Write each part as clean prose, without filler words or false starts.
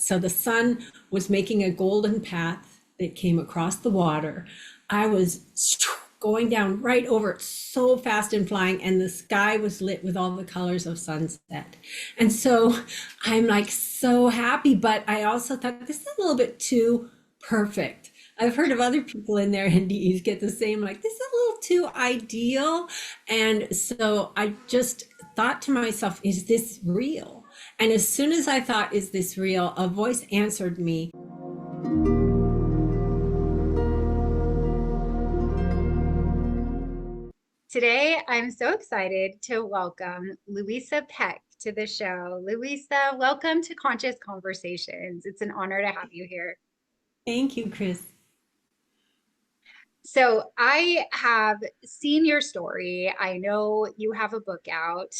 So the sun was making a golden path that came across the water. I was going down right over it so fast and flying, and the sky was lit with all the colors of sunset. And so I'm like so happy, but I also thought this is a little bit too perfect. I've heard of other people in their NDEs get the same, like, this is a little too ideal. And so I just thought to myself, is this real? And as soon as I thought, is this real? A voice answered me. Today, I'm so excited to welcome Louisa Peck to the show. Louisa, welcome to Conscious Conversations. It's an honor to have you here. Thank you, Chris. So I have seen your story. I know you have a book out,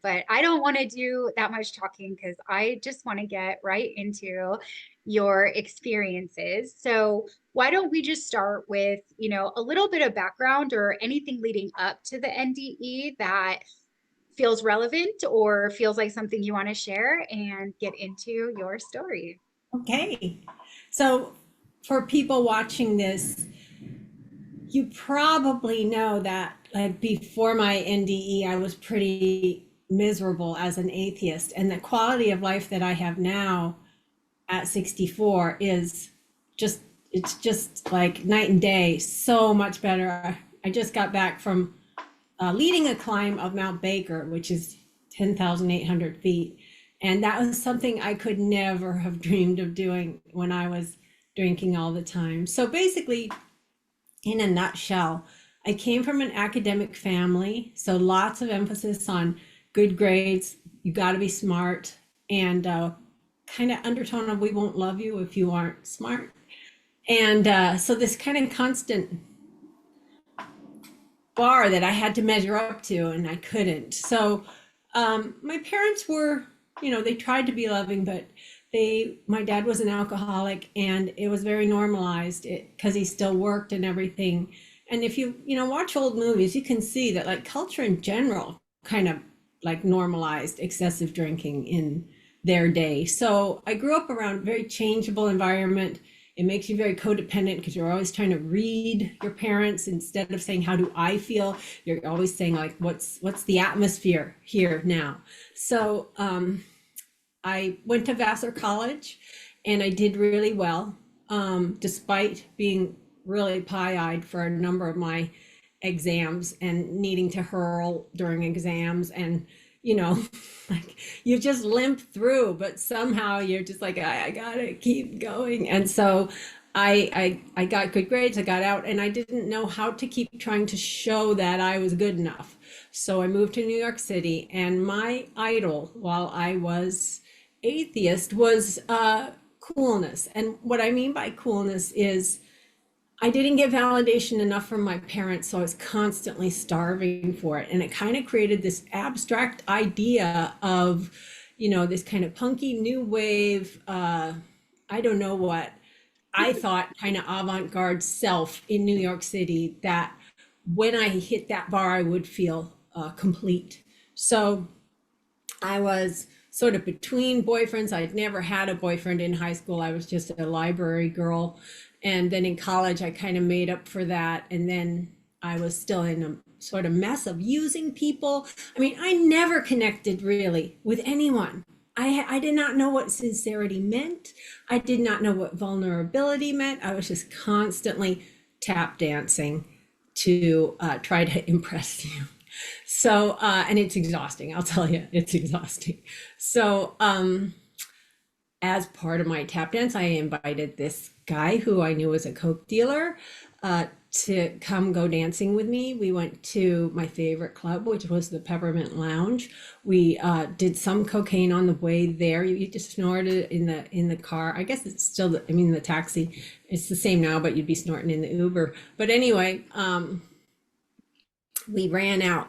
but I don't want to do that much talking because I just want to get right into your experiences. So why don't we just start with, a little bit of background or anything leading up to the NDE that feels relevant or feels like something you want to share, and get into your story. Okay. So for people watching this, you probably know that, like, before my NDE, I was pretty miserable as an atheist. And the quality of life that I have now at 64 is just, it's just like night and day, so much better. I just got back from leading a climb of Mount Baker, which is 10,800 feet. And that was something I could never have dreamed of doing when I was drinking all the time. So basically, in a nutshell, I came from an academic family, so lots of emphasis on good grades, you got to be smart, and kind of undertone of we won't love you if you aren't smart. And so this kind of constant bar that I had to measure up to, and I couldn't. So my parents were, they tried to be loving, but my dad was an alcoholic, and it was very normalized because he still worked and everything. And if you watch old movies, you can see that, like, culture in general kind of like normalized excessive drinking in their day. So I grew up around a very changeable environment. It makes you very codependent because you're always trying to read your parents instead of saying, how do I feel? You're always saying, like, what's the atmosphere here now? So I went to Vassar College, and I did really well, despite being really pie-eyed for a number of my exams and needing to hurl during exams. And, like, you just limp through, but somehow you're just like, I gotta keep going. And so I got good grades, I got out, and I didn't know how to keep trying to show that I was good enough. So I moved to New York City, and my idol while I was atheist was coolness. And what I mean by coolness is I didn't get validation enough from my parents, so I was constantly starving for it. And it kind of created this abstract idea of, this kind of punky new wave, I don't know what, I thought kind of avant-garde self in New York City, that when I hit that bar, I would feel complete. So I was sort of between boyfriends. I'd never had a boyfriend in high school. I was just a library girl. And then in college, I kind of made up for that. And then I was still in a sort of mess of using people. I mean, I never connected really with anyone. I did not know what sincerity meant. I did not know what vulnerability meant. I was just constantly tap dancing to try to impress you. So, and it's exhausting, I'll tell you, it's exhausting. So, as part of my tap dance, I invited this guy who I knew was a coke dealer to come go dancing with me. We went to my favorite club, which was the Peppermint Lounge. We did some cocaine on the way there. You just snorted in the car. I guess it's still, the taxi, it's the same now, but you'd be snorting in the Uber. But anyway, we ran out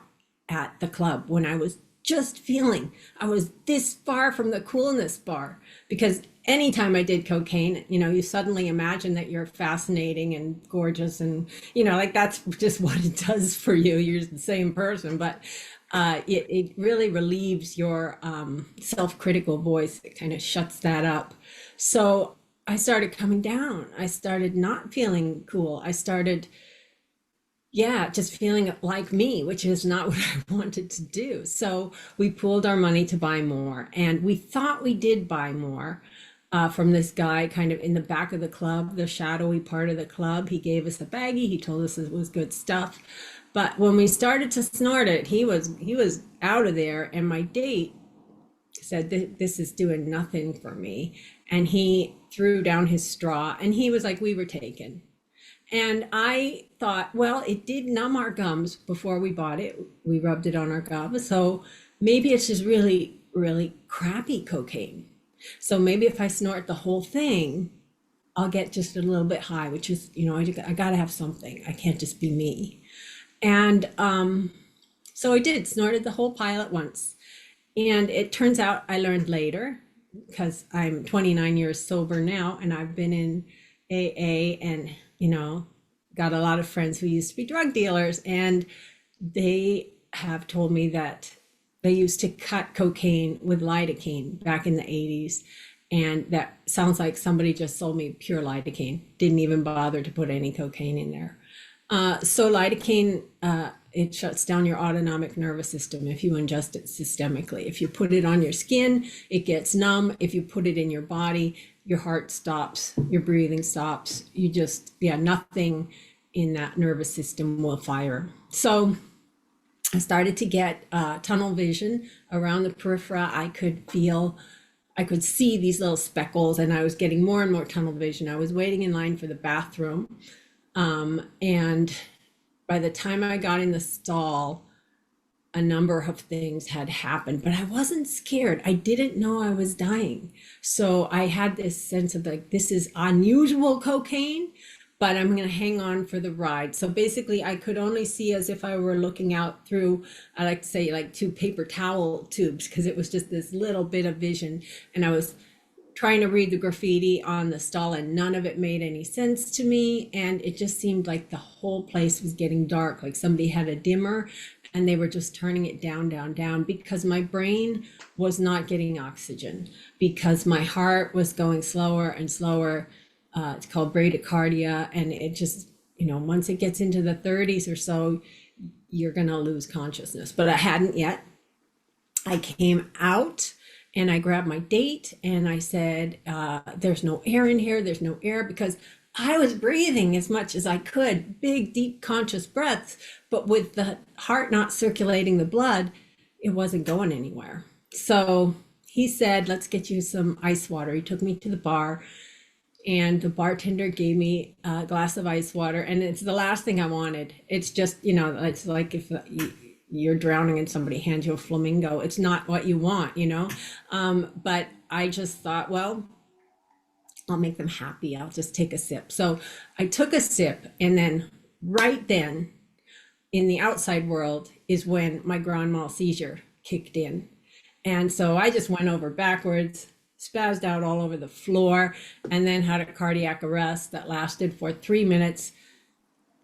at the club when I was just feeling I was this far from the coolness bar, because anytime I did cocaine, you suddenly imagine that you're fascinating and gorgeous, and like that's just what it does for you. You're the same person. But it really relieves your self-critical voice. It kind of shuts that up. So I started coming down. I started not feeling cool. I started, yeah, just feeling like me, which is not what I wanted to do. So we pooled our money to buy more, and we thought we did buy more from this guy kind of in the back of the club, the shadowy part of the club. He gave us a baggie. He told us it was good stuff. But when we started to snort it, he was out of there, and my date said, this is doing nothing for me. And he threw down his straw, and he was like, we were taken. And I thought, well, it did numb our gums before we bought it. We rubbed it on our gums. So maybe it's just really, really crappy cocaine. So maybe if I snort the whole thing, I'll get just a little bit high, which is, I got to have something. I can't just be me. And so I did, snorted the whole pile at once. And it turns out I learned later, because I'm 29 years sober now, and I've been in AA and, got a lot of friends who used to be drug dealers, and they have told me that they used to cut cocaine with lidocaine back in the 80s. And that sounds like somebody just sold me pure lidocaine, didn't even bother to put any cocaine in there. So lidocaine, it shuts down your autonomic nervous system if you ingest it systemically. If you put it on your skin, it gets numb. If you put it in your body, your heart stops, your breathing stops. You just, nothing in that nervous system will fire. So I started to get tunnel vision around the periphery. I could see these little speckles, and I was getting more and more tunnel vision. I was waiting in line for the bathroom. And by the time I got in the stall, a number of things had happened, but I wasn't scared. I didn't know I was dying. So I had this sense of like, this is unusual cocaine, but I'm going to hang on for the ride. So basically I could only see as if I were looking out through, I like to say, like 2 paper towel tubes, because it was just this little bit of vision. And I was trying to read the graffiti on the stall, and none of it made any sense to me. And it just seemed like the whole place was getting dark, like somebody had a dimmer and they were just turning it down, down, down, because my brain was not getting oxygen, because my heart was going slower and slower. It's called bradycardia. And it just, once it gets into the 30s or so, you're going to lose consciousness. But I hadn't yet. I came out and I grabbed my date and I said, there's no air in here. There's no air, because I was breathing as much as I could, big, deep, conscious breaths, but with the heart not circulating the blood, it wasn't going anywhere. So he said, let's get you some ice water. He took me to the bar, and the bartender gave me a glass of ice water, and it's the last thing I wanted. It's just, it's like if you're drowning and somebody hands you a flamingo, it's not what you want, but I just thought, well, I'll make them happy. I'll just take a sip. So I took a sip, and then right then in the outside world is when my grand mal seizure kicked in. And so I just went over backwards, spazzed out all over the floor, and then had a cardiac arrest that lasted for 3 minutes,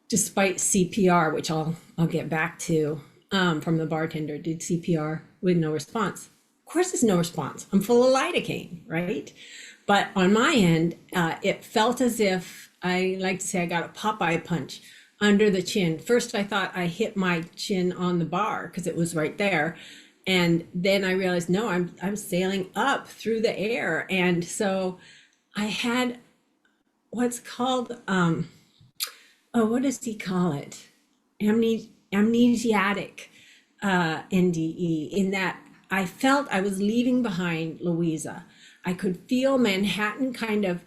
despite CPR, which I'll get back to. From the bartender, did CPR with no response. Of course, there's no response. I'm full of lidocaine, right? But on my end, it felt as if, I like to say, I got a Popeye punch under the chin. First, I thought I hit my chin on the bar because it was right there. And then I realized, no, I'm sailing up through the air. And so I had what's called, what does he call it? Amnesiatic NDE, in that I felt I was leaving behind Louisa. I could feel Manhattan kind of,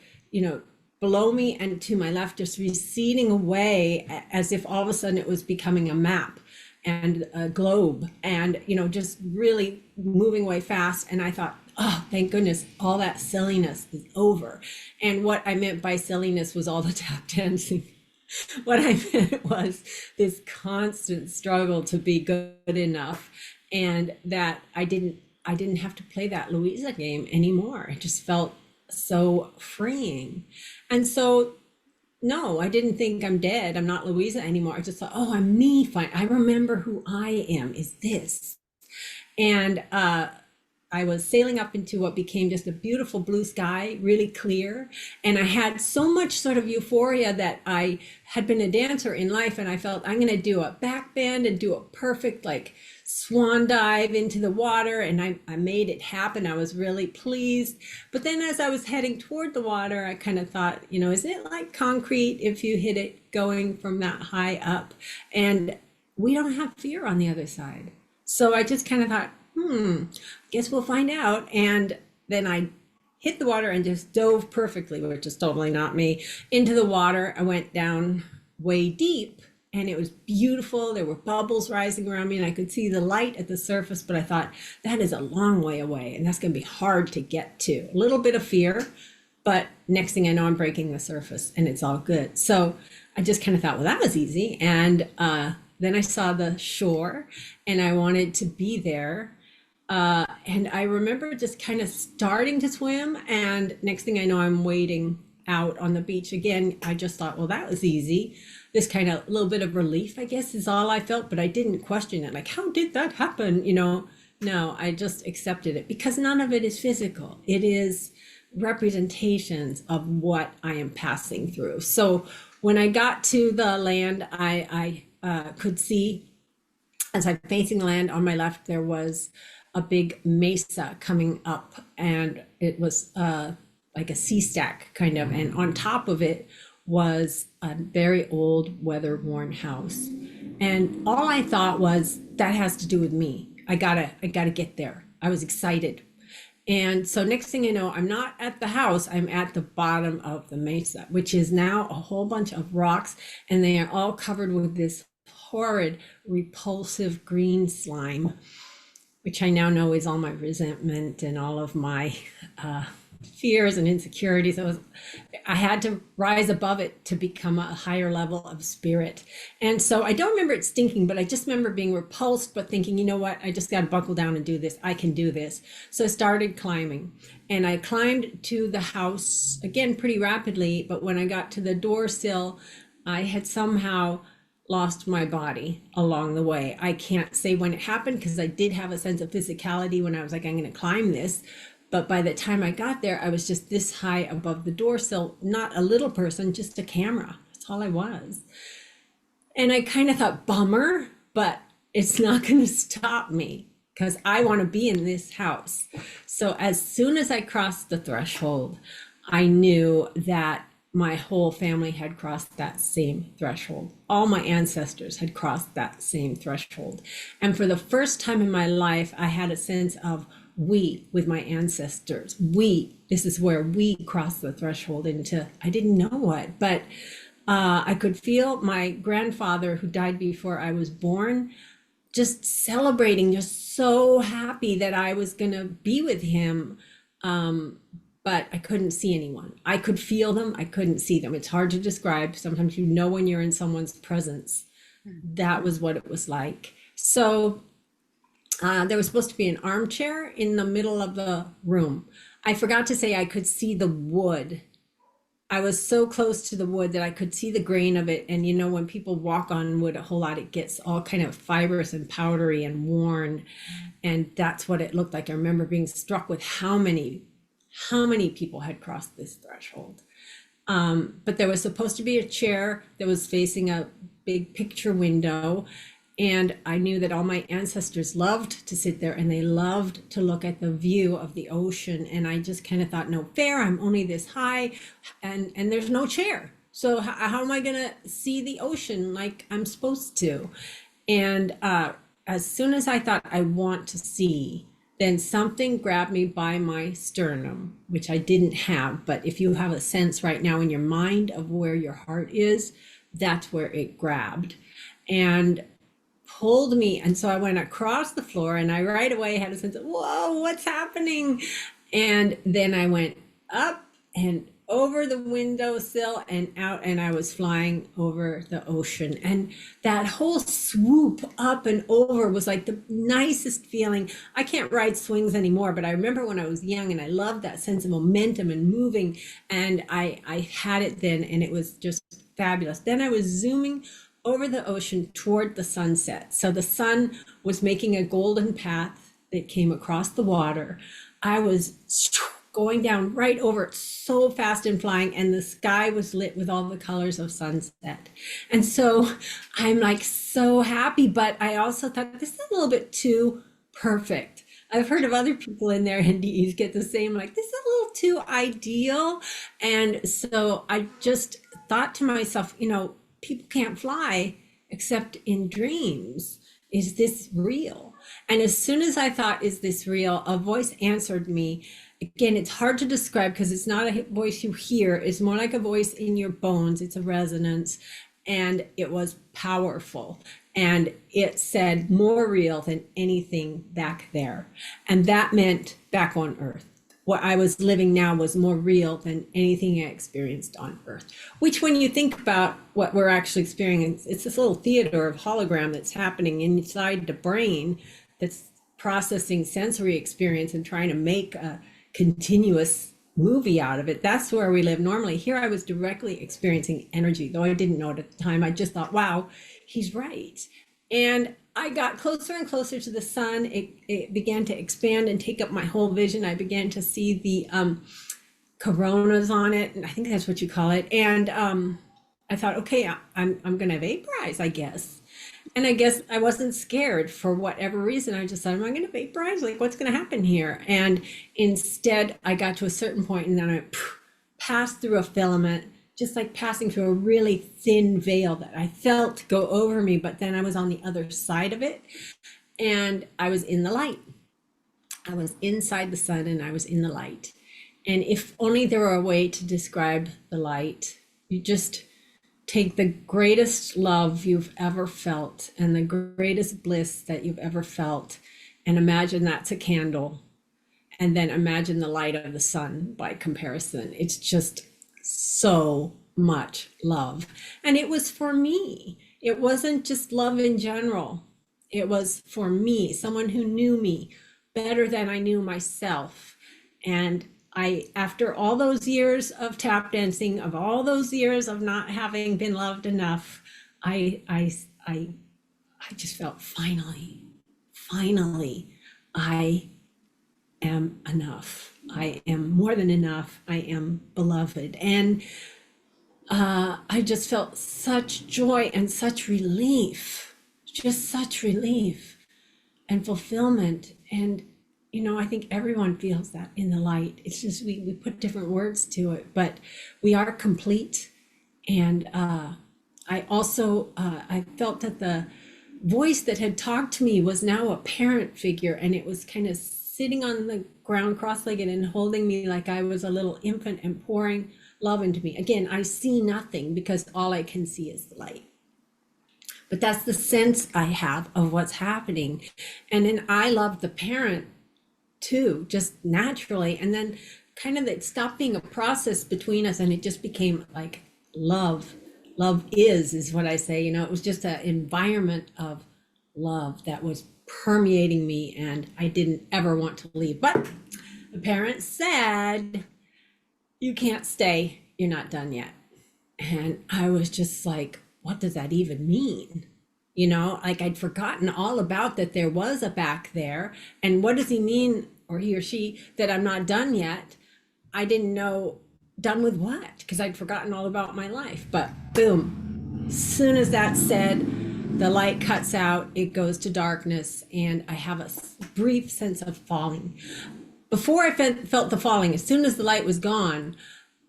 below me and to my left, just receding away, as if all of a sudden it was becoming a map and a globe, and, just really moving away fast. And I thought, oh, thank goodness, all that silliness is over. And what I meant by silliness was all the tap dancing. What I meant was this constant struggle to be good enough, and that I didn't have to play that Louisa game anymore. It just felt so freeing. And so no, I didn't think I'm dead. I'm not Louisa anymore. I just thought, oh, I'm me. Fine. I remember who I am is this. And I was sailing up into what became just a beautiful blue sky, really clear. And I had so much sort of euphoria that I had been a dancer in life, and I felt I'm going to do a back bend and do a perfect like swan dive into the water. And I made it happen. I was really pleased. But then as I was heading toward the water, I kind of thought, is it like concrete if you hit it going from that high up? And we don't have fear on the other side. So I just kind of thought, guess we'll find out. And then I hit the water and just dove perfectly, which is totally not me, into the water. I went down way deep and it was beautiful. There were bubbles rising around me and I could see the light at the surface, but I thought that is a long way away and that's going to be hard to get to. A little bit of fear, but next thing I know, I'm breaking the surface and it's all good. So I just kind of thought, well, that was easy. And then I saw the shore and I wanted to be there. And I remember just kind of starting to swim, and next thing I know, I'm wading out on the beach again. I just thought, well, that was easy. This kind of little bit of relief, I guess, is all I felt, but I didn't question it. Like, how did that happen? No, I just accepted it because none of it is physical. It is representations of what I am passing through. So when I got to the land, I could see, as I'm facing the land on my left, there was a big mesa coming up, and it was like a sea stack kind of, and on top of it was a very old weather-worn house. And all I thought was, that has to do with me. I gotta get there. I was excited. And so next thing you know, I'm not at the house, I'm at the bottom of the mesa, which is now a whole bunch of rocks, and they are all covered with this horrid, repulsive green slime, which I now know is all my resentment and all of my fears and insecurities. I had to rise above it to become a higher level of spirit. And so I don't remember it stinking, but I just remember being repulsed, but thinking, you know what, I just got to buckle down and do this. I can do this. So I started climbing, and I climbed to the house again pretty rapidly. But when I got to the door sill, I had somehow lost my body along the way. I can't say when it happened because I did have a sense of physicality when I was like, I'm going to climb this. But by the time I got there, I was just this high above the door sill, not a little person, just a camera. That's all I was. And I kind of thought, bummer, but it's not going to stop me because I want to be in this house. So as soon as I crossed the threshold, I knew that my whole family had crossed that same threshold. All my ancestors had crossed that same threshold. And for the first time in my life, I had a sense of we with my ancestors. This is where we crossed the threshold into, I didn't know what, but I could feel my grandfather, who died before I was born, just celebrating, just so happy that I was going to be with him. But I couldn't see anyone. I could feel them. I couldn't see them. It's hard to describe. Sometimes when you're in someone's presence. That was what it was like. So there was supposed to be an armchair in the middle of the room. I forgot to say I could see the wood. I was so close to the wood that I could see the grain of it. And when people walk on wood a whole lot, it gets all kind of fibrous and powdery and worn. And that's what it looked like. I remember being struck with how many people had crossed this threshold. But there was supposed to be a chair that was facing a big picture window. And I knew that all my ancestors loved to sit there and they loved to look at the view of the ocean. And I just kind of thought, no fair, I'm only this high and there's no chair. So how am I going to see the ocean like I'm supposed to? And as soon as I thought I want to see, then something grabbed me by my sternum, which I didn't have. But if you have a sense right now in your mind of where your heart is, that's where it grabbed and pulled me. And so I went across the floor and I right away had a sense of, whoa, what's happening? And then I went up and over the windowsill and out, and I was flying over the ocean. And that whole swoop up and over was like the nicest feeling. I can't ride swings anymore, but I remember when I was young and I loved that sense of momentum and moving, and I had it then, and it was just fabulous. Then I was zooming over the ocean toward the sunset. So the sun was making a golden path that came across the water. I was going down right over it so fast and flying, and the sky was lit with all the colors of sunset. And so I'm like so happy, but I also thought this is a little bit too perfect. I've heard of other people in their NDEs get the same, like, this is a little too ideal. And so I just thought to myself, people can't fly except in dreams. Is this real? And as soon as I thought, is this real? A voice answered me. Again, it's hard to describe because it's not a voice you hear. It's more like a voice in your bones. It's a resonance. And it was powerful. And it said, more real than anything back there. And that meant back on Earth. What I was living now was more real than anything I experienced on Earth. Which, when you think about what we're actually experiencing, it's this little theater of hologram that's happening inside the brain that's processing sensory experience and trying to make a continuous movie out of it. That's where we live normally. Here I was directly experiencing energy, though I didn't know it at the time. I just thought, wow, he's right. And I got closer and closer to the sun. It began to expand and take up my whole vision. I began to see the coronas on it, and I think that's what you call it. And I thought, okay, I'm gonna vaporize, I guess. And I guess I wasn't scared for whatever reason. I just thought, am I going to vaporize? Like, what's going to happen here? And instead, I got to a certain point, and then I passed through a filament, just like passing through a really thin veil that I felt go over me. But then I was on the other side of it, and I was in the light. I was inside the sun, and I was in the light. And if only there were a way to describe the light, you just take the greatest love you've ever felt and the greatest bliss that you've ever felt, and imagine that's a candle, and then imagine the light of the sun by comparison. It's just so much love. And it was for me. It wasn't just love in general. It was for me, someone who knew me better than I knew myself. And after all those years of tap dancing, of all those years of not having been loved enough, I just felt finally, I am enough. I am more than enough. I am beloved. And I just felt such joy and such relief, just such relief and fulfillment. And I think everyone feels that in the light. It's just we put different words to it, but we are complete. And I also I felt that the voice that had talked to me was now a parent figure, and it was kind of sitting on the ground cross-legged and holding me like I was a little infant and pouring love into me. Again, I see nothing because all I can see is the light. But that's the sense I have of what's happening. And then I love the parent too, just naturally. And then kind of it stopped being a process between us, and it just became like love. Love is what I say. It was just an environment of love that was permeating me, and I didn't ever want to leave. But the parents said, you can't stay, you're not done yet. And I was just like, what does that even mean? Like I'd forgotten all about that there was a back there. And what does he mean, or he or she, that I'm not done yet? I didn't know done with what, because I'd forgotten all about my life. But boom, as soon as that's said, the light cuts out, it goes to darkness, and I have a brief sense of falling. Before I felt the falling, as soon as the light was gone,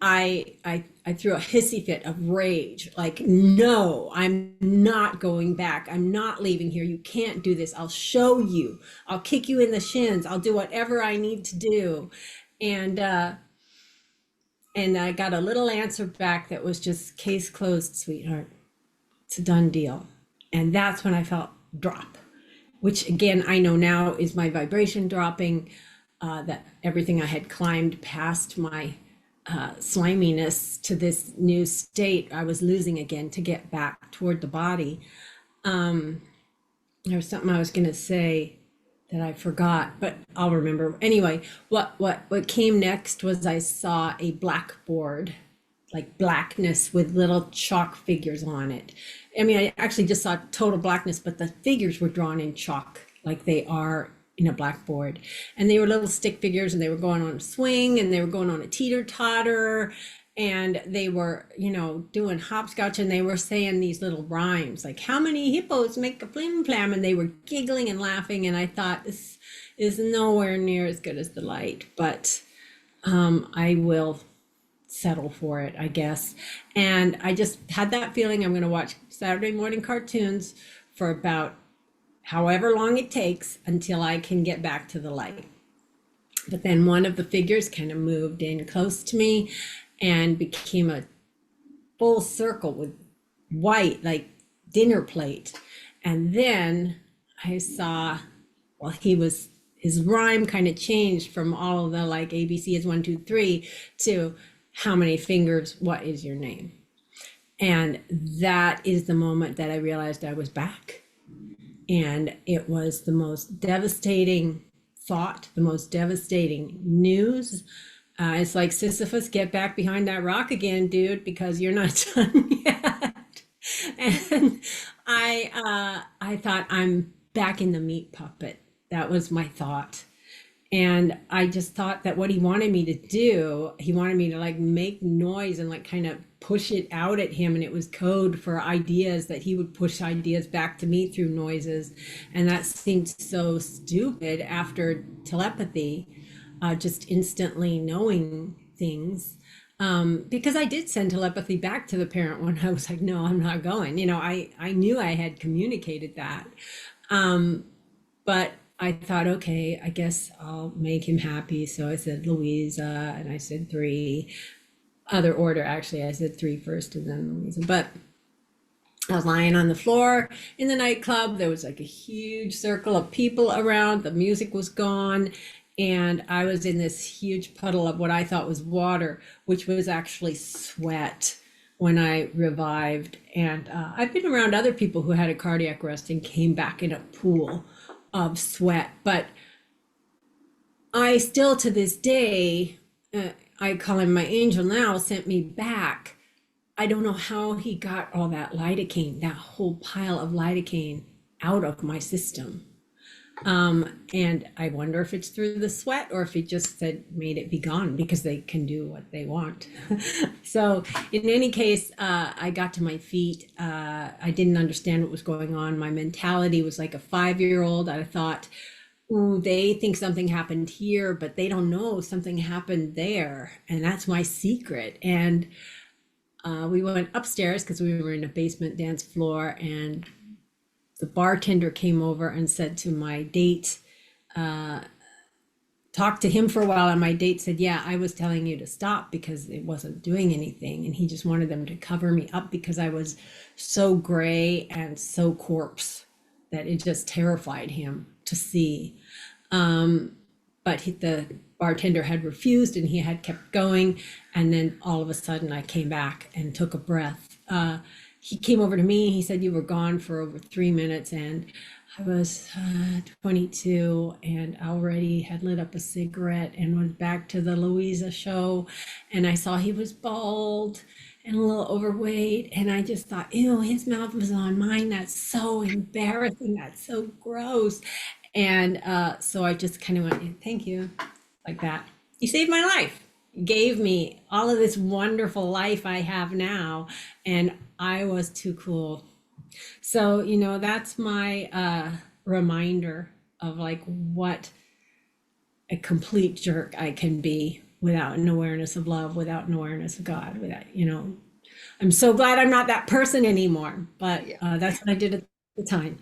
I threw a hissy fit of rage, like, no, I'm not going back. I'm not leaving here. You can't do this. I'll show you. I'll kick you in the shins. I'll do whatever I need to do. And I got a little answer back that was just, case closed, sweetheart. It's a done deal. And that's when I felt drop, which again, I know now is my vibration dropping, that everything I had climbed past my sliminess to this new state I was losing again to get back toward the body. There was something I was going to say that I forgot, but I'll remember. Anyway, what came next was I saw a blackboard, like blackness with little chalk figures on it. I mean, I actually just saw total blackness, but the figures were drawn in chalk like they are in a blackboard. And they were little stick figures, and they were going on a swing, and they were going on a teeter-totter, and they were, you know, doing hopscotch, and they were saying these little rhymes like, how many hippos make a flim flam? And they were giggling and laughing. And I thought, this is nowhere near as good as the light, but I will settle for it, I guess. And I just had that feeling I'm going to watch Saturday morning cartoons for about however long it takes until I can get back to the light. But then one of the figures kind of moved in close to me and became a full circle with white, like dinner plate. And then I saw, well, his rhyme kind of changed from all of the like ABC is 1, 2, 3 to how many fingers, what is your name? And that is the moment that I realized I was back. And it was the most devastating thought, the most devastating news. It's like, Sisyphus, get back behind that rock again, dude, because you're not done yet. And I thought, I'm back in the meat puppet. That was my thought. And I just thought that what he wanted me to do, he wanted me to like make noise and like kind of push it out at him. And it was code for ideas, that he would push ideas back to me through noises. And that seemed so stupid after telepathy, just instantly knowing things. Because I did send telepathy back to the parent when I was like, no, I'm not going. You know, I knew I had communicated that. But I thought, okay, I guess I'll make him happy. So I said Louisa, and I said 3. Other order, actually. I said 3 first and then Louisa. But I was lying on the floor in the nightclub. There was like a huge circle of people around. The music was gone. And I was in this huge puddle of what I thought was water, which was actually sweat when I revived. And I've been around other people who had a cardiac arrest and came back in a pool of sweat. But I still, to this day, I call him my angel now, sent me back. I don't know how he got all that lidocaine, that whole pile of lidocaine, out of my system. And I wonder if it's through the sweat or if he just said, made it be gone, because they can do what they want. So in any case, I got to my feet. I didn't understand what was going on. My mentality was like a 5-year-old. I thought, ooh, they think something happened here, but they don't know something happened there. And that's my secret. And we went upstairs because we were in a basement dance floor, and the bartender came over and said to my date, talked to him for a while, and my date said, yeah, I was telling you to stop because it wasn't doing anything. And he just wanted them to cover me up because I was so gray and so corpse that it just terrified him to see. But the bartender had refused, and he had kept going. And then all of a sudden I came back and took a breath. He came over to me, he said, you were gone for over 3 minutes. And I was 22 and already had lit up a cigarette and was back to the Louisa show. And I saw he was bald and a little overweight. And I just thought, ew, his mouth was on mine. That's so embarrassing. That's so gross. And so I just kind of went, thank you, like that. You saved my life. Gave me all of this wonderful life I have now, and I was too cool. So, you know, that's my reminder of like what a complete jerk I can be without an awareness of love, without an awareness of God, without, you know, I'm so glad I'm not that person anymore, but that's what I did at the time.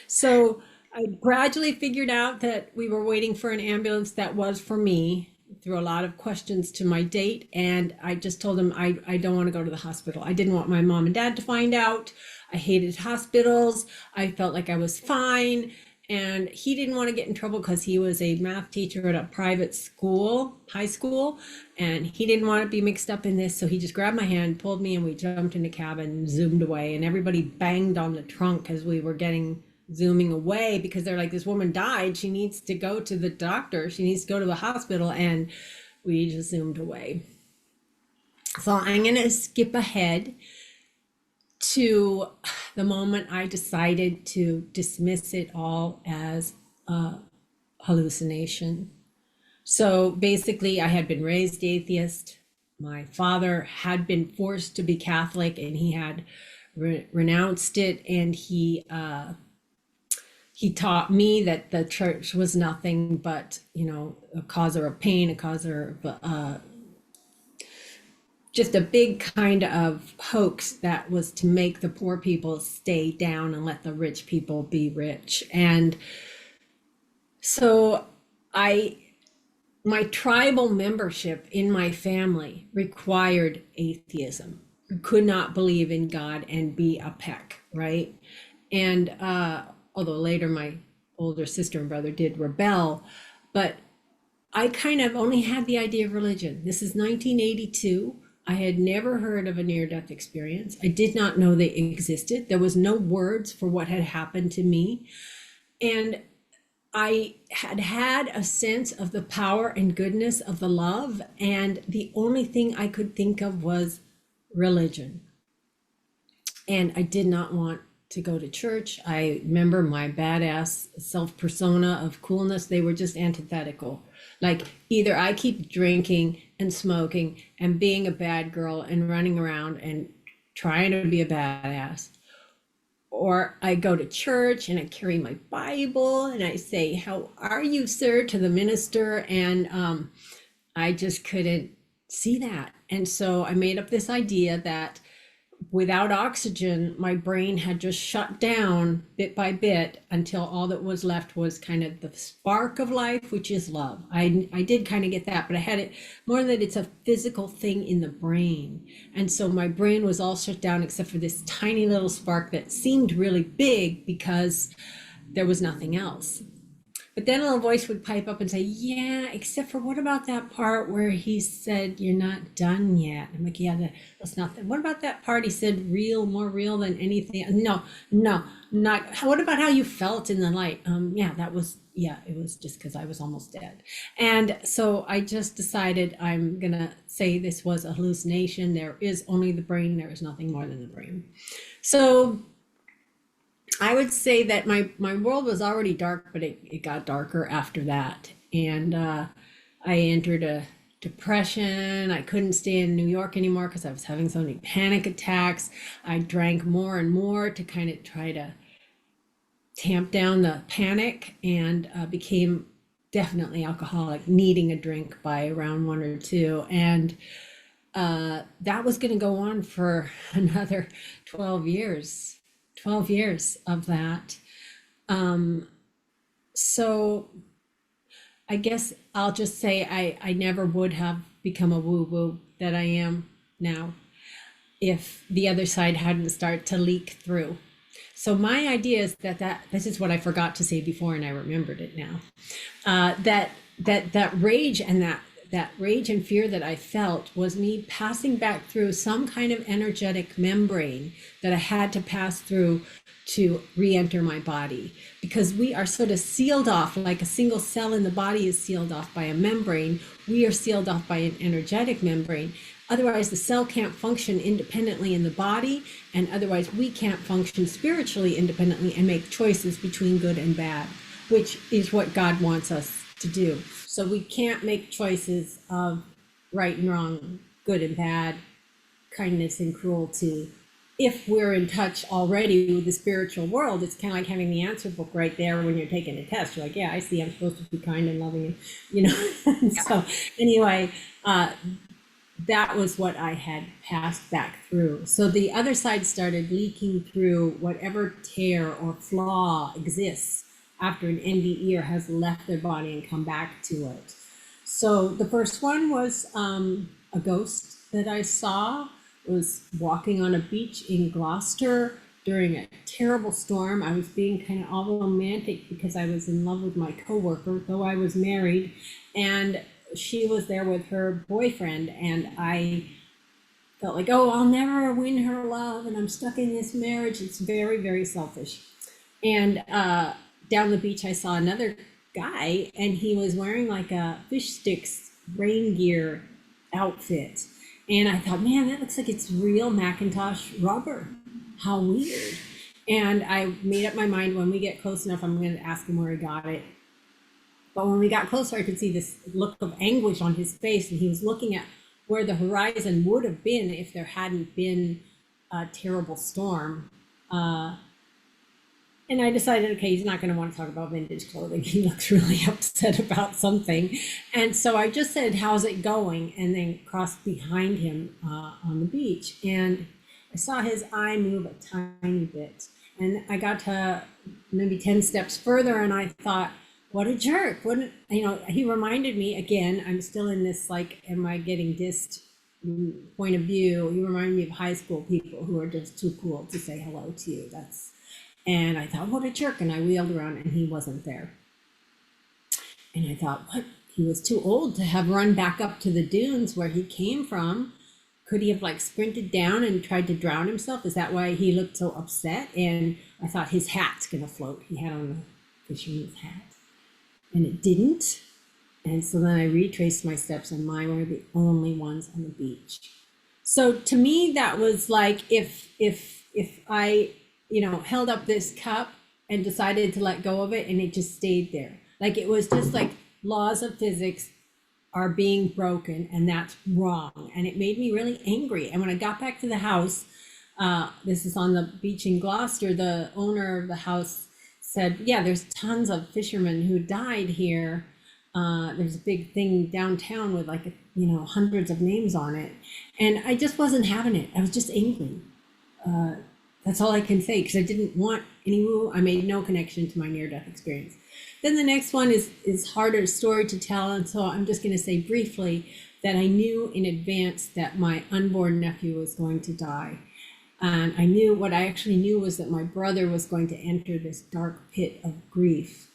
So I gradually figured out that we were waiting for an ambulance that was for me, through a lot of questions to my date. And I just told him, I don't want to go to the hospital. I didn't want my mom and dad to find out. I hated hospitals. I felt like I was fine. And he didn't want to get in trouble because he was a math teacher at a private school, high school, and he didn't want to be mixed up in this. So he just grabbed my hand, pulled me, and we jumped in the cabin and zoomed away. And everybody banged on the trunk as we were zooming away, because they're like, this woman died. She needs to go to the doctor. She needs to go to the hospital. And we just zoomed away. So I'm going to skip ahead to the moment I decided to dismiss it all as a hallucination. So basically, I had been raised atheist. My father had been forced to be Catholic, and he had renounced it. And he taught me that the church was nothing but, a causer of pain, a causer of just a big kind of hoax that was to make the poor people stay down and let the rich people be rich. And so my tribal membership in my family required atheism. You could not believe in God and be a Peck, right? And although later my older sister and brother did rebel, but I kind of only had the idea of religion. This is 1982. I had never heard of a near-death experience. I did not know they existed. There was no words for what had happened to me. And I had a sense of the power and goodness of the love. And the only thing I could think of was religion. And I did not want to go to church. I remember my badass self-persona of coolness. They were just antithetical. Like, either I keep drinking and smoking and being a bad girl and running around and trying to be a badass, or I go to church and I carry my Bible and I say, "How are you, sir?" to the minister. And I just couldn't see that. And so I made up this idea that without oxygen, my brain had just shut down bit by bit until all that was left was kind of the spark of life, which is love. I did kind of get that, but I had it more that it's a physical thing in the brain. And so my brain was all shut down except for this tiny little spark that seemed really big because there was nothing else. But then a little voice would pipe up and say, "Yeah, except for what about that part where he said you're not done yet?" I'm like, "Yeah, that's not that. What about that part he said real, more real than anything?" No, not. What about how you felt in the light? It was just because I was almost dead. And so I just decided I'm gonna say this was a hallucination. There is only the brain. There is nothing more than the brain. So I would say that my world was already dark, but it got darker after that. And I entered a depression. I couldn't stay in New York anymore because I was having so many panic attacks. I drank more and more to kind of try to tamp down the panic, and became definitely alcoholic, needing a drink by around 1 or 2. And that was going to go on for another 12 years. 12 years of that. So I guess I'll just say I never would have become a woo-woo that I am now if the other side hadn't started to leak through. So my idea is that this is what I forgot to say before, and I remembered it now. That rage and that rage and fear that I felt was me passing back through some kind of energetic membrane that I had to pass through to re-enter my body, because we are sort of sealed off, like a single cell in the body is sealed off by a membrane. We are sealed off by an energetic membrane. Otherwise, the cell can't function independently in the body, and otherwise we can't function spiritually independently and make choices between good and bad, which is what God wants us to do. So we can't make choices of right and wrong, good and bad, kindness and cruelty. If we're in touch already with the spiritual world, it's kind of like having the answer book right there when you're taking a test. You're like, yeah, I see, I'm supposed to be kind and loving, and So anyway, that was what I had passed back through. So the other side started leaking through whatever tear or flaw exists after an NDE or has left their body and come back to it. So the first one was a ghost that I saw, was walking on a beach in Gloucester, during a terrible storm. I was being kind of all romantic because I was in love with my coworker, though I was married, and she was there with her boyfriend, and I felt like, oh, I'll never win her love, and I'm stuck in this marriage. It's very, very selfish. And down the beach, I saw another guy, and he was wearing like a fish sticks rain gear outfit. And I thought, man, that looks like it's real Macintosh rubber. How weird. And I made up my mind, when we get close enough, I'm going to ask him where he got it. But when we got closer, I could see this look of anguish on his face, and he was looking at where the horizon would have been if there hadn't been a terrible storm. And I decided, okay, he's not going to want to talk about vintage clothing. He looks really upset about something. And so I just said, how's it going? And then crossed behind him on the beach. And I saw his eye move a tiny bit. And I got to maybe 10 steps further, and I thought, what a jerk. He reminded me, again, I'm still in this, like, am I getting dissed point of view. He reminded me of high school people who are just too cool to say hello to you. And I thought, what a jerk. And I wheeled around, and he wasn't there. And I thought, what? He was too old to have run back up to the dunes where he came from. Could he have like sprinted down and tried to drown himself? Is that why he looked so upset? And I thought, his hat's gonna float. He had on a fisherman's hat, and it didn't. And so then I retraced my steps, and mine were the only ones on the beach. So to me, that was like, if I, held up this cup and decided to let go of it, and it just stayed there. Like, it was just like laws of physics are being broken, and that's wrong. And it made me really angry. And when I got back to the house, this is on the beach in Gloucester, the owner of the house said, yeah, there's tons of fishermen who died here. There's a big thing downtown with like, hundreds of names on it. And I just wasn't having it. I was just angry. That's all I can say, because I didn't want any woo. I made no connection to my near-death experience. Then the next one is harder story to tell, and so I'm just going to say briefly that I knew in advance that my unborn nephew was going to die. And I knew, what I actually knew was that my brother was going to enter this dark pit of grief.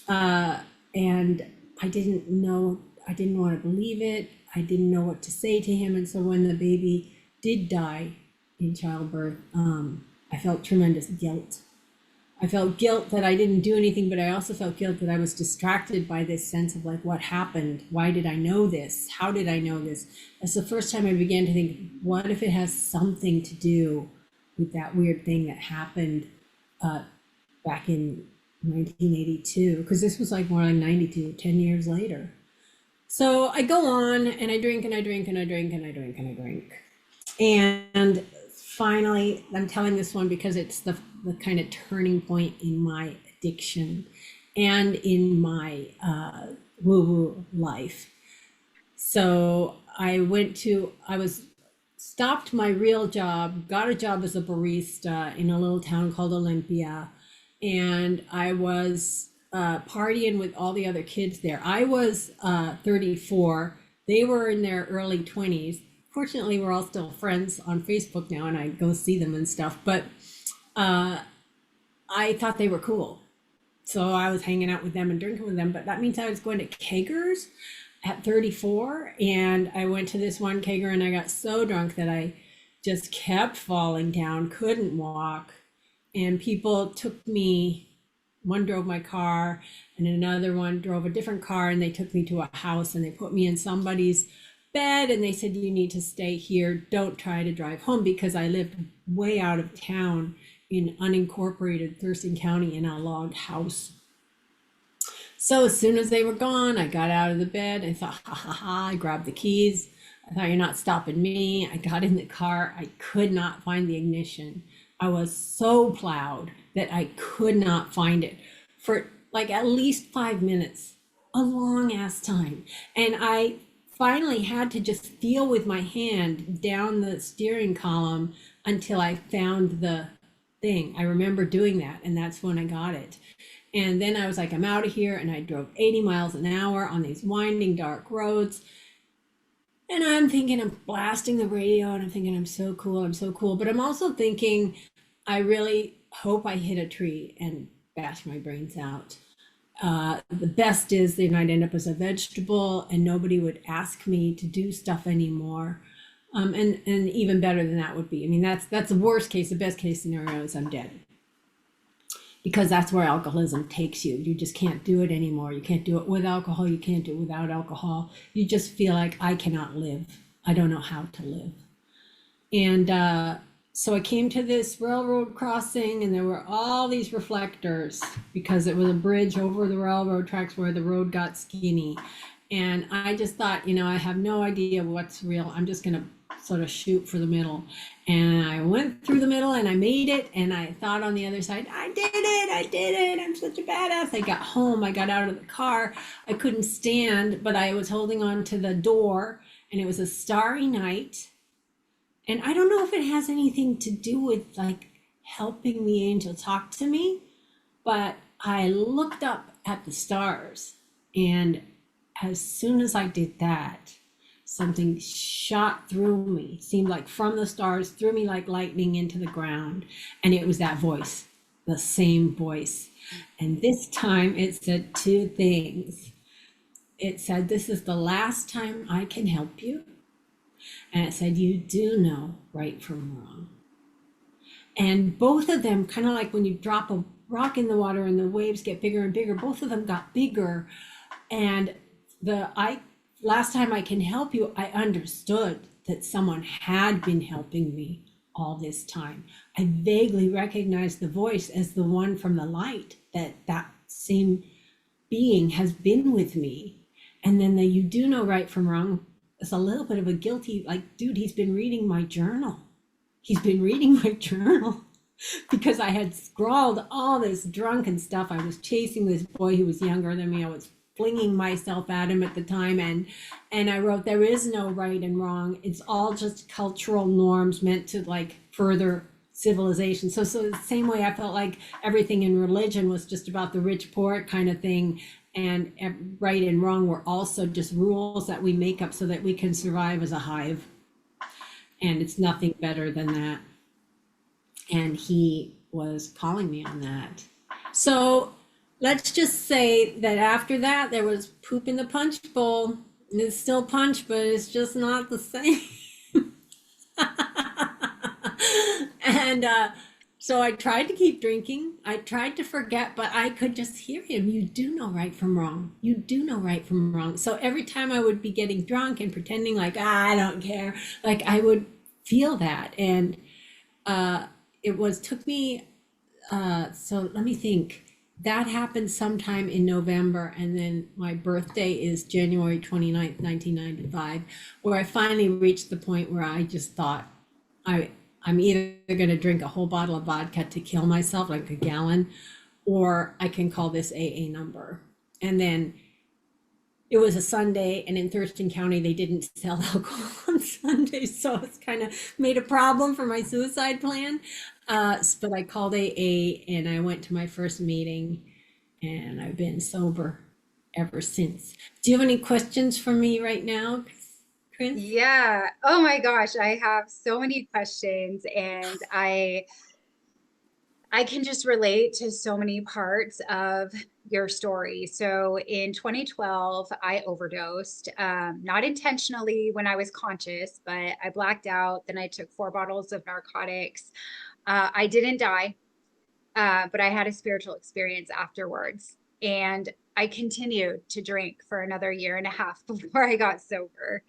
And I didn't know, I didn't want to believe it. I didn't know what to say to him. And so when the baby did die in childbirth, I felt tremendous guilt. I felt guilt that I didn't do anything, but I also felt guilt that I was distracted by this sense of like, what happened? Why did I know this? How did I know this? That's the first time I began to think, what if it has something to do with that weird thing that happened back in 1982? Because this was like more like 92, 10 years later. So I go on, and I drink, and I drink, and I drink, and I drink, and I drink. And finally, I'm telling this one because it's the kind of turning point in my addiction and in my woo-woo life. So I stopped my real job, got a job as a barista in a little town called Olympia, and I was partying with all the other kids there. I was 34. They were in their early 20s. Fortunately, we're all still friends on Facebook now, and I go see them and stuff. But I thought they were cool. So I was hanging out with them and drinking with them. But that means I was going to kegers at 34. And I went to this one kegger, and I got so drunk that I just kept falling down, couldn't walk. And people took me, one drove my car, and another one drove a different car, and they took me to a house, and they put me in somebody's bed, and they said, you need to stay here, don't try to drive home, because I lived way out of town in unincorporated Thurston County in a log house. So as soon as they were gone, I got out of the bed. I thought, ha ha ha. I grabbed the keys. I thought, you're not stopping me. I got in the car. I could not find the ignition. I was so plowed that I could not find it for like at least 5 minutes, a long ass time. And I finally had to just feel with my hand down the steering column until I found the thing. I remember doing that, and that's when I got it. And then I was like, I'm out of here, and I drove 80 miles an hour on these winding dark roads. And I'm thinking, I'm blasting the radio, and I'm thinking, I'm so cool, but I'm also thinking, I really hope I hit a tree and bash my brains out. The best is then I'd end up as a vegetable and nobody would ask me to do stuff anymore. And even better than that would be, I mean, that's the worst case. The best case scenario is I'm dead, because that's where alcoholism takes you. You just can't do it anymore. You can't do it with alcohol. You can't do it without alcohol. You just feel like I cannot live. I don't know how to live. And so I came to this railroad crossing and there were all these reflectors because it was a bridge over the railroad tracks where the road got skinny. And I just thought, I have no idea what's real. I'm just going to sort of shoot for the middle. And I went through the middle and I made it. And I thought on the other side, I did it. I did it. I'm such a badass. I got home. I got out of the car. I couldn't stand, but I was holding on to the door and it was a starry night. And I don't know if it has anything to do with like helping the angel talk to me, but I looked up at the stars, and as soon as I did that, something shot through me, seemed like from the stars, threw me like lightning into the ground. And it was that voice, the same voice. And this time it said two things. It said, "This is the last time I can help you." And it said, "You do know right from wrong." And both of them, kind of like when you drop a rock in the water and the waves get bigger and bigger, both of them got bigger. And last time I can help you, I understood that someone had been helping me all this time. I vaguely recognized the voice as the one from the light, that same being has been with me. And then "you do know right from wrong" is a little bit of a guilty, like, dude, he's been reading my journal. He's been reading my journal because I had scrawled all this drunken stuff. I was chasing this boy who was younger than me. I was flinging myself at him at the time. And I wrote, "There is no right and wrong. It's all just cultural norms meant to like further civilization." So the same way I felt like everything in religion was just about the rich poor kind of thing. And right and wrong were also just rules that we make up so that we can survive as a hive. And it's nothing better than that. And he was calling me on that. So let's just say that after that, there was poop in the punch bowl. And it's still punch, but it's just not the same. And so I tried to keep drinking. I tried to forget, but I could just hear him. "You do know right from wrong. You do know right from wrong." So every time I would be getting drunk and pretending like, I don't care, like I would feel that. And took me, so let me think. That happened sometime in November. And then my birthday is January 29th, 1995, where I finally reached the point where I just thought, I'm either going to drink a whole bottle of vodka to kill myself, like a gallon, or I can call this AA number. And then it was a Sunday, and in Thurston County, they didn't sell alcohol on Sundays. So it's kind of made a problem for my suicide plan. But I called AA and I went to my first meeting, and I've been sober ever since. Do you have any questions for me right now, Chris? Yeah. Oh my gosh, I have so many questions, and I can just relate to so many parts of your story. So in 2012, I overdosed, not intentionally when I was conscious, but I blacked out. Then I took 4 bottles of narcotics. I didn't die, but I had a spiritual experience afterwards. And I continued to drink for another year and a half before I got sober.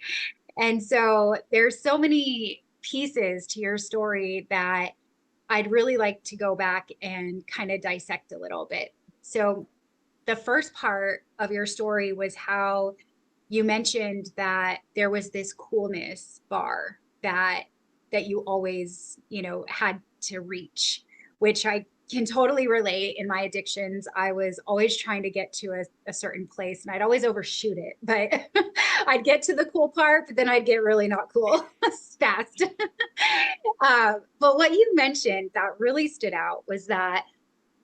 And so there's so many pieces to your story that I'd really like to go back and kind of dissect a little bit. So the first part of your story was how you mentioned that there was this coolness bar that you always, had to reach, which I can totally relate. In my addictions, I was always trying to get to a certain place, and I'd always overshoot it, but I'd get to the cool part, but then I'd get really not cool fast. But what you mentioned that really stood out was that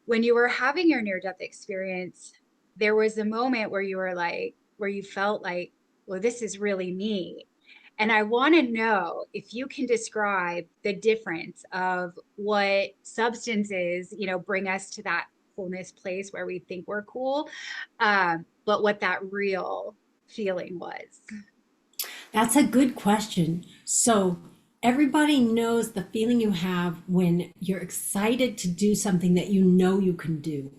when you were having your near-death experience, there was a moment where you felt like, well, this is really me. And I want to know if you can describe the difference of what substances, bring us to that fullness place where we think we're cool, but what that real feeling was. That's a good question. So everybody knows the feeling you have when you're excited to do something that you know you can do,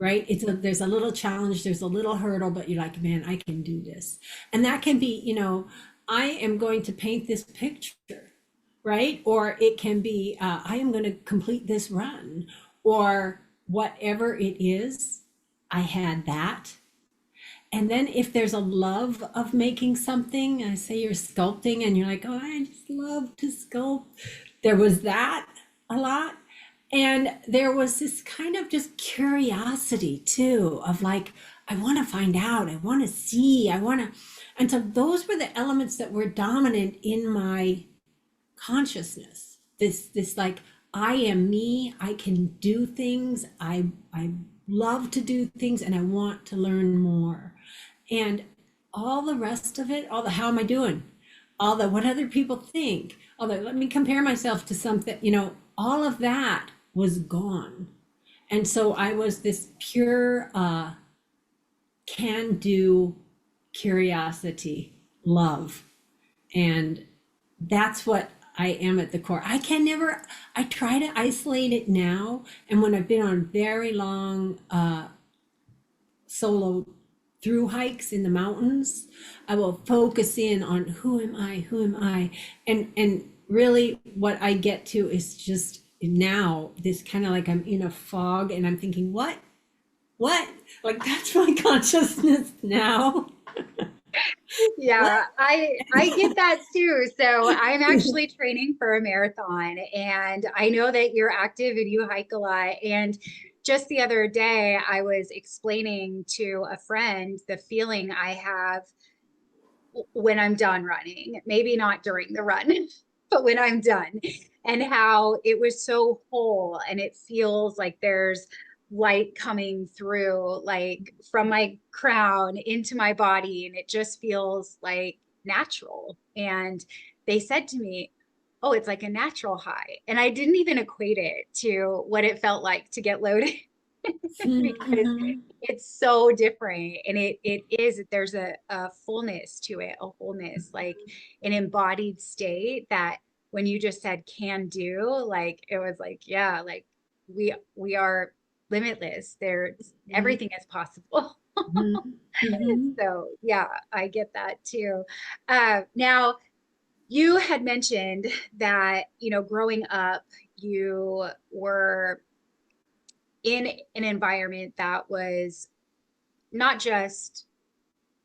right? There's a little challenge, there's a little hurdle, but you're like, man, I can do this. And that can be, I am going to paint this picture, right? Or it can be, I am going to complete this run, or whatever it is. I had that. And then if there's a love of making something, I say you're sculpting and you're like, oh, I just love to sculpt. There was that a lot. And there was this kind of just curiosity too, of like, I want to find out, I want to see, and so those were the elements that were dominant in my consciousness. This like, I am me, I can do things, I love to do things, and I want to learn more. And all the rest of it, all the how am I doing? All the what other people think, all the let me compare myself to something, all of that was gone. And so I was this pure can do curiosity, love. And that's what I am at the core. I try to isolate it now. And when I've been on very long solo through hikes in the mountains, I will focus in on who am I? And really what I get to is just now this kind of like I'm in a fog and I'm thinking, what? Like that's my consciousness now. Yeah, I get that too. So I'm actually training for a marathon, and I know that you're active and you hike a lot. And just the other day, I was explaining to a friend the feeling I have when I'm done running, maybe not during the run, but when I'm done, and how it was so whole and it feels like there's light coming through, like from my crown into my body, and it just feels like natural. And they said to me, oh, it's like a natural high. And I didn't even equate it to what it felt like to get loaded because Mhm. it's so different. And it is, there's a fullness to it, a wholeness, like an embodied state that when you just said can do, like it was like, yeah, like we are limitless. There's everything is possible. Mhm. Mhm. So yeah, I get that too. Now you had mentioned that, growing up, you were in an environment that was not just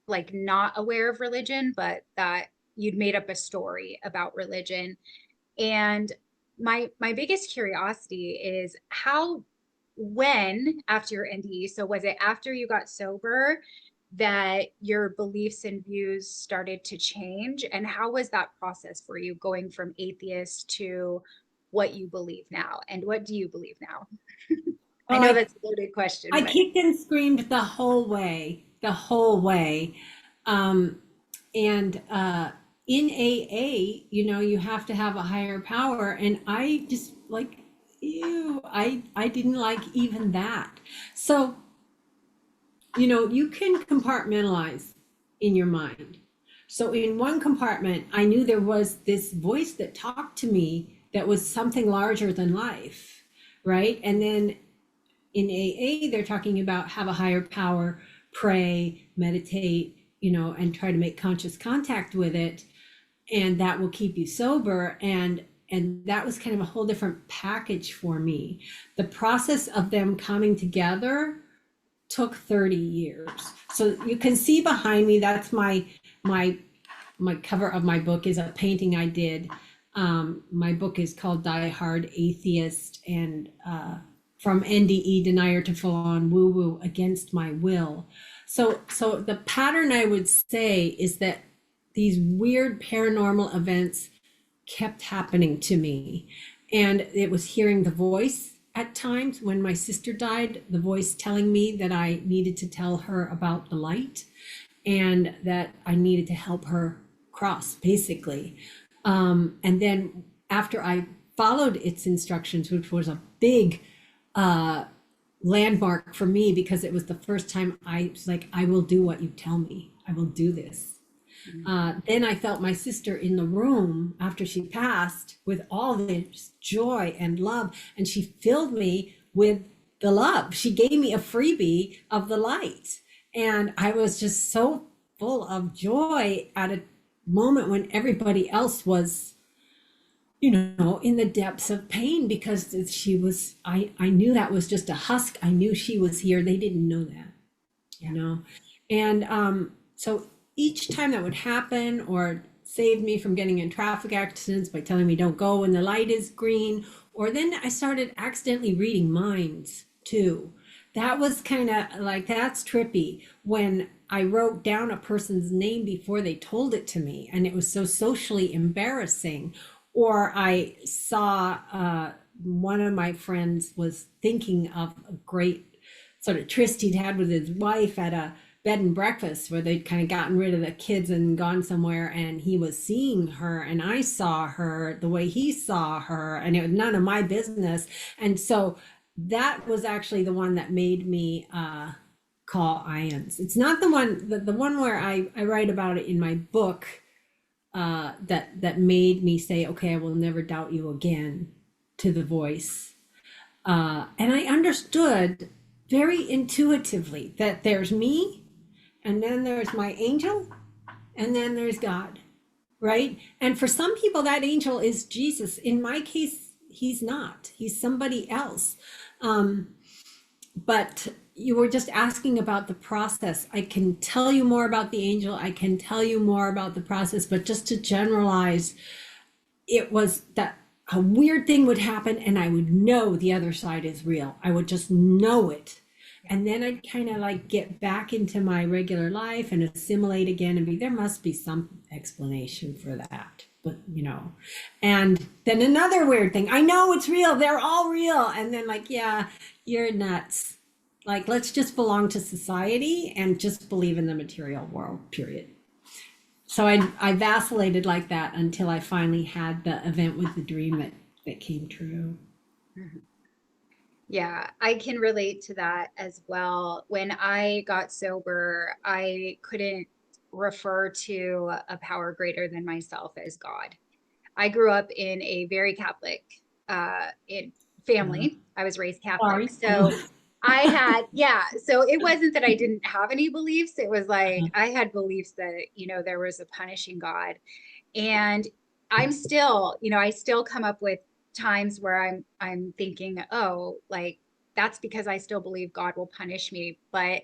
like not aware of religion, but that you'd made up a story about religion. And my biggest curiosity is when after your NDE, so was it after you got sober that your beliefs and views started to change? And how was that process for you going from atheist to what you believe now? And what do you believe now? I Oh, know I that's a loaded question, I but kicked and screamed the whole way. Um, and in AA, you have to have a higher power. And I just like, ew, I didn't like even that. So, you can compartmentalize in your mind. So in one compartment, I knew there was this voice that talked to me that was something larger than life, right? And then in AA, they're talking about have a higher power, pray, meditate, and try to make conscious contact with it, and that will keep you sober. And that was kind of a whole different package for me. The process of them coming together took 30 years. So you can see behind me, that's my cover of my book is a painting I did. My book is called Die Hard Atheist, and from NDE Denier to full on woo woo against my will. So the pattern I would say is that these weird paranormal events kept happening to me. And it was hearing the voice at times when my sister died, the voice telling me that I needed to tell her about the light and that I needed to help her cross, basically. And then after I followed its instructions, which was a big landmark for me, because it was the first time I was like, I will do what you tell me. I will do this. Then I felt my sister in the room after she passed with all this joy and love, and she filled me with the love. She gave me a freebie of the light, and I was just so full of joy at a moment when everybody else was, you know, in the depths of pain, because she was, I knew that was just a husk. I knew she was here. They didn't know that, you know. And so each time that would happen, or saved me from getting in traffic accidents by telling me don't go when the light is green, or then I started accidentally reading minds too. That was kind of like, that's trippy, when I wrote down a person's name before they told it to me, and it was so socially embarrassing. Or I saw one of my friends was thinking of a great sort of tryst he'd had with his wife at a bed and breakfast, where they'd kind of gotten rid of the kids and gone somewhere, and he was seeing her, and I saw her the way he saw her, and it was none of my business. And so that was actually the one that made me call Ions. It's not the one, the one where I write about it in my book, that made me say, okay, I will never doubt you again, to the voice. And I understood very intuitively that there's me, and then there's my angel, and then there's God, right? And for some people, that angel is Jesus. In my case, he's not. He's somebody else. But you were just asking about the process. I can tell you more about the angel. I can tell you more about the process, but just to generalize, it was that a weird thing would happen and I would know the other side is real. I would just know it. And then I'd kind of like get back into my regular life and assimilate again and be, there must be some explanation for that. But, you know, and then another weird thing, I know it's real. They're all real. And then like, yeah, you're nuts. Like, let's just belong to society and just believe in the material world, period. So I vacillated like that until I finally had the event with the dream that came true. Yeah, I can relate to that as well. When I got sober, I couldn't refer to a power greater than myself as God. I grew up in a very Catholic family. I was raised Catholic. Sorry. So I had, yeah, so it wasn't that I didn't have any beliefs. It was like I had beliefs that, you know, there was a punishing God. And I'm still, you know, I still come up with times where I'm thinking, oh, like that's because I still believe God will punish me. But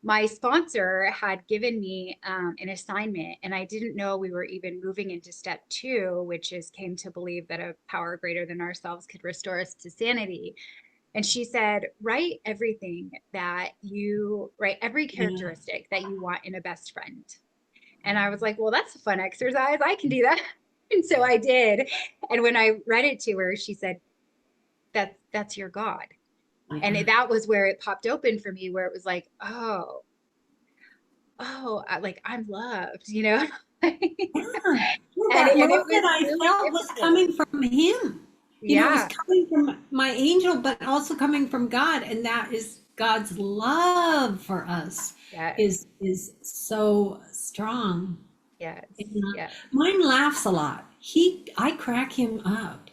my sponsor had given me an assignment, and I didn't know we were even moving into step 2, which is came to believe that a power greater than ourselves could restore us to sanity. And she said, write everything that you, write every characteristic that you want in a best friend. And I was like, well, that's a fun exercise. I can do that. And so I did. And when I read it to her, she said, that's your God. And that was where it popped open for me, where it was like, oh, like I'm loved, you know? That love that I felt was coming from him. You know, it was coming from my angel, but also coming from God. And that is God's love for us is so strong. Yes. Mine laughs a lot. I crack him up.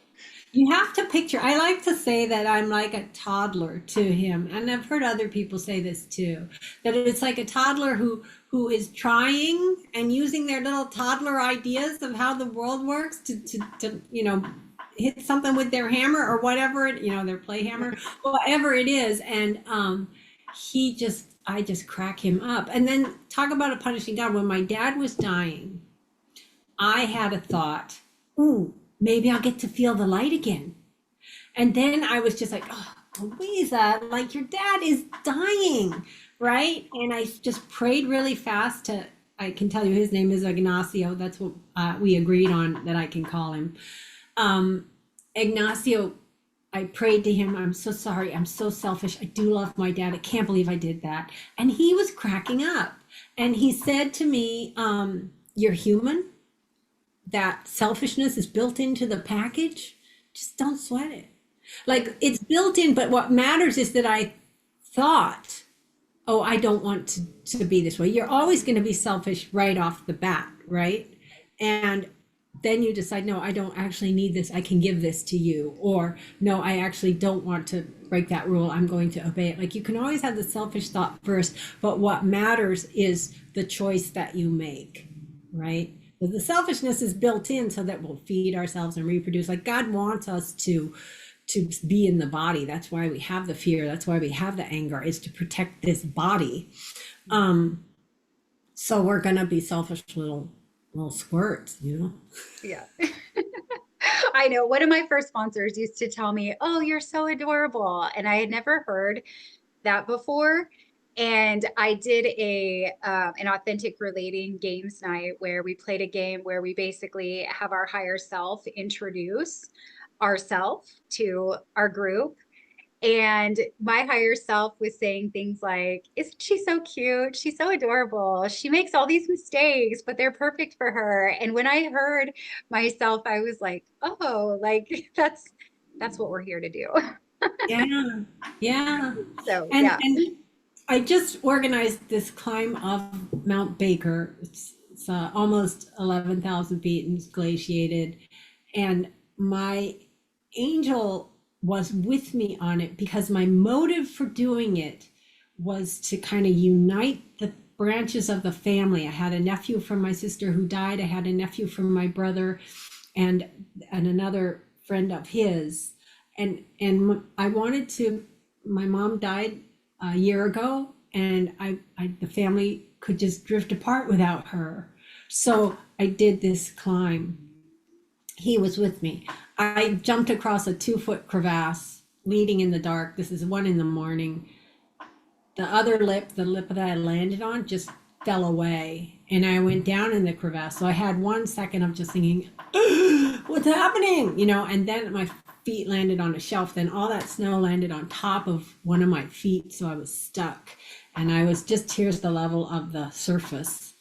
You have to picture, I like to say that I'm like a toddler to him. And I've heard other people say this too, that it's like a toddler who is trying and using their little toddler ideas of how the world works to you know, hit something with their hammer or whatever it, you know, their play hammer, whatever it is. And I just crack him up. And then talk about a punishing God. When my dad was dying, I had a thought, ooh, maybe I'll get to feel the light again. And then I was just like, oh, Louisa, like your dad is dying, right? And I just prayed really fast I can tell you his name is Ignacio. That's what we agreed on, that I can call him. Ignacio, I prayed to him, I'm so sorry, I'm so selfish, I do love my dad, I can't believe I did that. And he was cracking up. And he said to me, you're human, that selfishness is built into the package, just don't sweat it. Like it's built in, but what matters is that I thought, oh, I don't want to be this way. You're always going to be selfish right off the bat, right? And then you decide, no, I don't actually need this. I can give this to you. Or no, I actually don't want to break that rule. I'm going to obey it. Like you can always have the selfish thought first, but what matters is the choice that you make, right? The selfishness is built in so that we'll feed ourselves and reproduce. Like God wants us to be in the body. That's why we have the fear. That's why we have the anger, is to protect this body. So we're gonna be selfish little squirts, you know? Yeah. I know one of my first sponsors used to tell me, "Oh, you're so adorable." And I had never heard that before. And I did an authentic relating games night where we played a game where we basically have our higher self introduce ourself to our group. And my higher self was saying things like, "Isn't she so cute? She's so adorable. She makes all these mistakes, but they're perfect for her." And when I heard myself, I was like, "Oh, like that's what we're here to do." Yeah, yeah. So And yeah. I just organized this climb of Mount Baker. It's almost 11,000 feet and it's glaciated. And my angel was with me on it because my motive for doing it was to kind of unite the branches of the family. I had a nephew from my sister who died. I had a nephew from my brother and another friend of his. And I wanted to, my mom died a year ago, and the family could just drift apart without her. So I did this climb. He was with me. I jumped across a 2-foot crevasse, leading in the dark. This is 1 a.m. The other lip, the lip that I landed on, just fell away, and I went down in the crevasse. So I had 1 second of just thinking, what's happening? You know, and then my feet landed on a shelf. Then all that snow landed on top of one of my feet. So I was stuck, and I was just here's the level of the surface.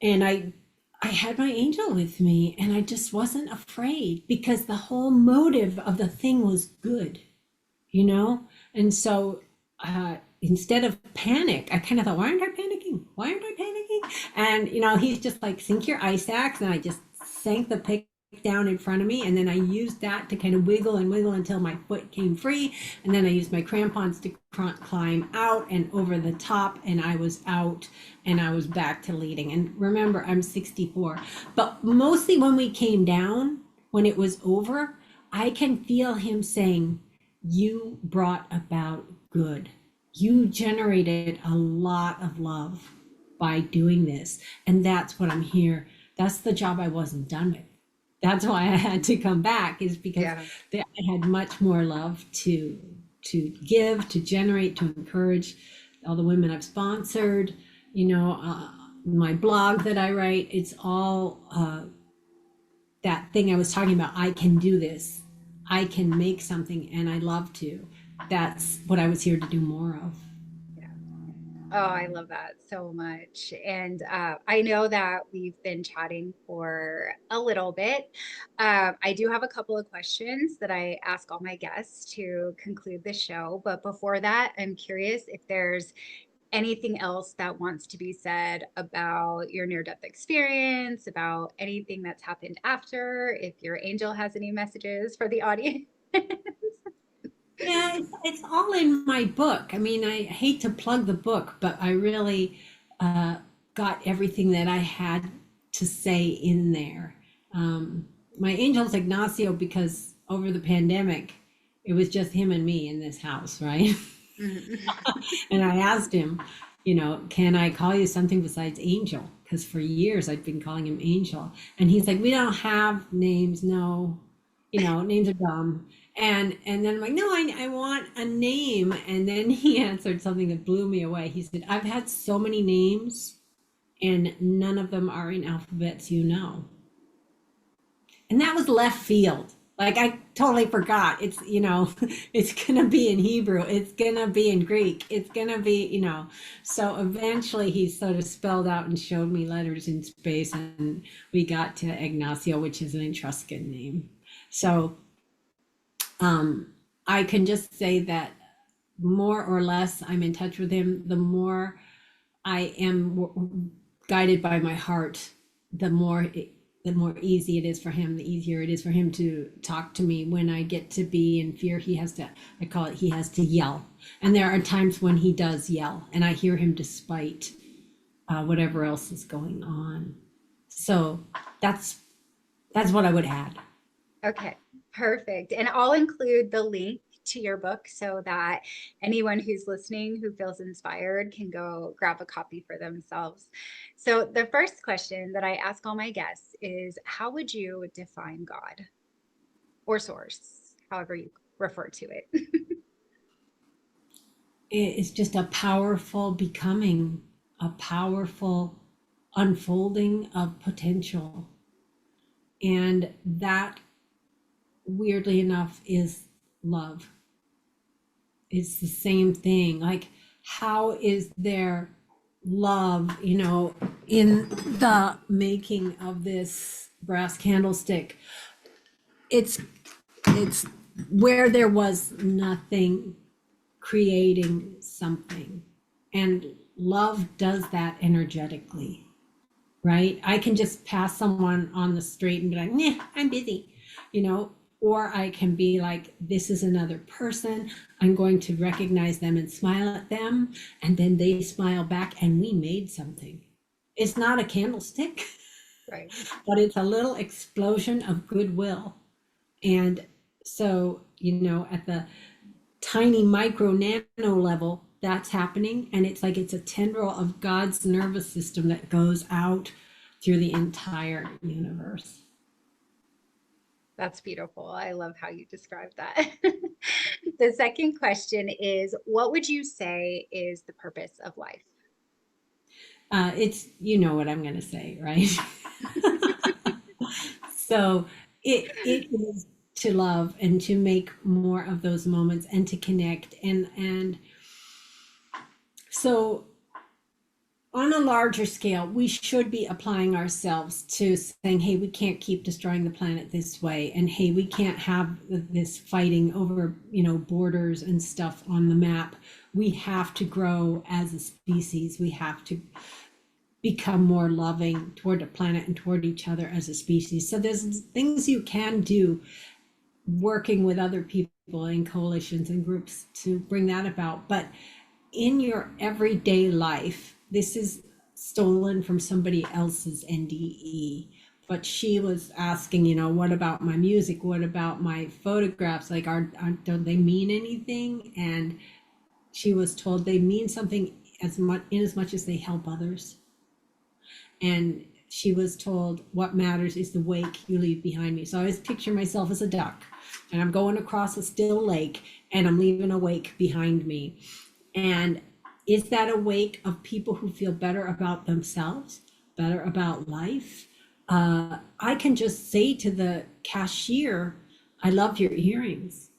And I had my angel with me, and I just wasn't afraid because the whole motive of the thing was good, you know? And so instead of panic, I kind of thought, why aren't I panicking? Why aren't I panicking? And, you know, he's just like, sink your ice axe. And I just sank the pick down in front of me. And then I used that to kind of wiggle and wiggle until my foot came free. And then I used my crampons to climb out and over the top. And I was out and I was back to leading. And remember, I'm 64. But mostly when we came down, when it was over, I can feel him saying, you brought about good. You generated a lot of love by doing this. And that's what I'm here. That's the job I wasn't done with. That's why I had to come back, is because I had much more love to give, to generate, to encourage all the women I've sponsored, you know, my blog that I write. It's all that thing I was talking about. I can do this. I can make something, and I love to. That's what I was here to do more of. Yeah. Oh, I love that so much. And I know that we've been chatting for a little bit. I do have a couple of questions that I ask all my guests to conclude the show. But before that, I'm curious if there's anything else that wants to be said about your near-death experience, about anything that's happened after, if your angel has any messages for the audience. Yeah, it's all in my book. I mean, I hate to plug the book, but I really got everything that I had to say in there. My angel's Ignacio, because over the pandemic, it was just him and me in this house, right? And I asked him, you know, can I call you something besides Angel? Because for years I'd been calling him Angel. And he's like, we don't have names. No, you know, names are dumb. And then I'm like, no, I want a name. And then he answered something that blew me away. He said, I've had so many names and none of them are in alphabets, you know. And that was left field. Like I totally forgot. It's, it's gonna be in Hebrew, it's gonna be in Greek, it's gonna be, so eventually he sort of spelled out and showed me letters in space, and we got to Ignacio, which is an Etruscan name. So um I can just say that more or less I'm in touch with him, the more I am guided by my heart, the more the more easy it is for him, the easier it is for him to talk to me. When I get to be in fear, he has to, I call it, he has to yell. And there are times when he does yell, and I hear him despite whatever else is going on. So that's that's what I would add. Okay, perfect. And I'll include the link to your book so that anyone who's listening who feels inspired can go grab a copy for themselves. So the first question that I ask all my guests is, how would you define God or source, however you refer to it? It's just a powerful becoming, a powerful unfolding of potential. And that, weirdly enough, is love. It's the same thing. Like, how is there love, in the making of this brass candlestick? It's it's where there was nothing creating something. And love does that energetically, right? I can just pass someone on the street and be like, nah, I'm busy, you know, or I can be like, this is another person. I'm going to recognize them and smile at them. And then they smile back, and we made something. It's not a candlestick, Right. but it's a little explosion of goodwill. And so, at the tiny micro nano level, that's happening. And it's like it's a tendril of God's nervous system that goes out through the entire universe. That's beautiful. I love how you describe that. The second question is, what would you say is the purpose of life? It's, you know what I'm going to say, right? So it is to love and to make more of those moments and to connect, and so on a larger scale, we should be applying ourselves to saying, hey, we can't keep destroying the planet this way. And hey, we can't have this fighting over, borders and stuff on the map. We have to grow as a species. We have to become more loving toward the planet and toward each other as a species. So there's things you can do working with other people in coalitions and groups to bring that about. But in your everyday life, this is stolen from somebody else's NDE. But she was asking, what about my music? What about my photographs? Like, don't they mean anything? And she was told they mean something as much as they help others. And she was told, what matters is the wake you leave behind me. So I always picture myself as a duck, and I'm going across a still lake, and I'm leaving a wake behind me. And is that a wake of people who feel better about themselves, better about life? I can just say to the cashier, I love your earrings.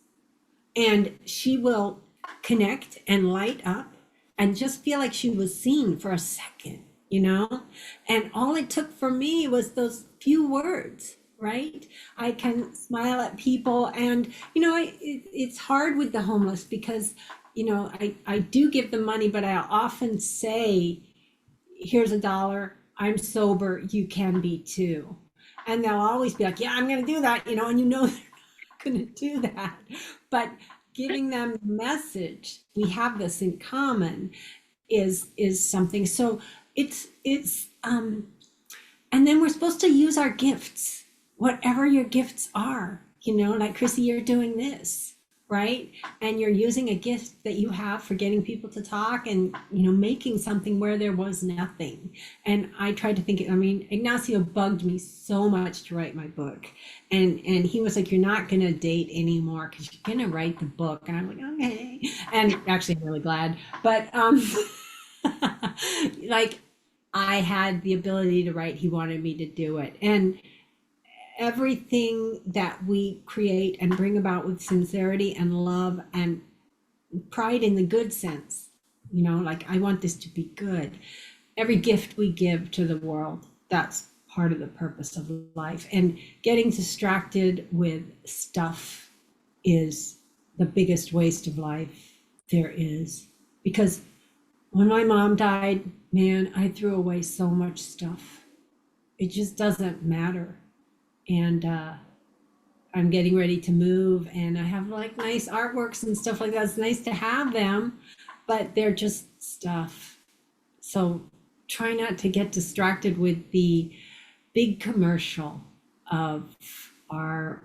And she will connect and light up and just feel like she was seen for a second, And all it took for me was those few words, right? I can smile at people, and, it's hard with the homeless because, I do give them money, but I often say, here's $1. I'm sober. You can be too. And they'll always be like, yeah, I'm going to do that, and they're not going to do that. But giving them the message, we have this in common, is something. So and then we're supposed to use our gifts, whatever your gifts are, like Chrissy, you're doing this, right? And you're using a gift that you have for getting people to talk and, making something where there was nothing. And I tried to think, Ignacio bugged me so much to write my book. And he was like, you're not going to date anymore because you're going to write the book. And I'm like, okay. And actually, I'm really glad. But, like, I had the ability to write. He wanted me to do it. And everything that we create and bring about with sincerity and love and pride in the good sense, you know, like I want this to be good. Every gift we give to the world, that's part of the purpose of life. And getting distracted with stuff is the biggest waste of life there is. Because when my mom died, man, I threw away so much stuff. It just doesn't matter. And I'm getting ready to move, and I have like nice artworks and stuff like that. It's nice to have them, but they're just stuff. So try not to get distracted with the big commercial of our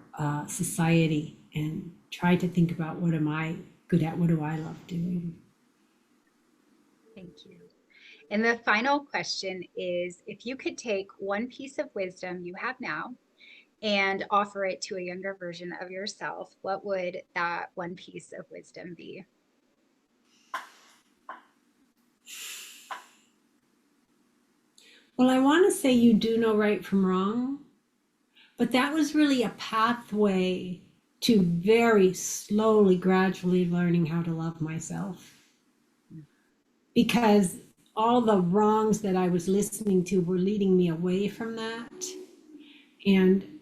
society, and try to think about, what am I good at? What do I love doing? Thank you. And the final question is, if you could take one piece of wisdom you have now and offer it to a younger version of yourself, what would that one piece of wisdom be? Well, I want to say you do know right from wrong, but that was really a pathway to very slowly, gradually learning how to love myself. Because all the wrongs that I was listening to were leading me away from that. And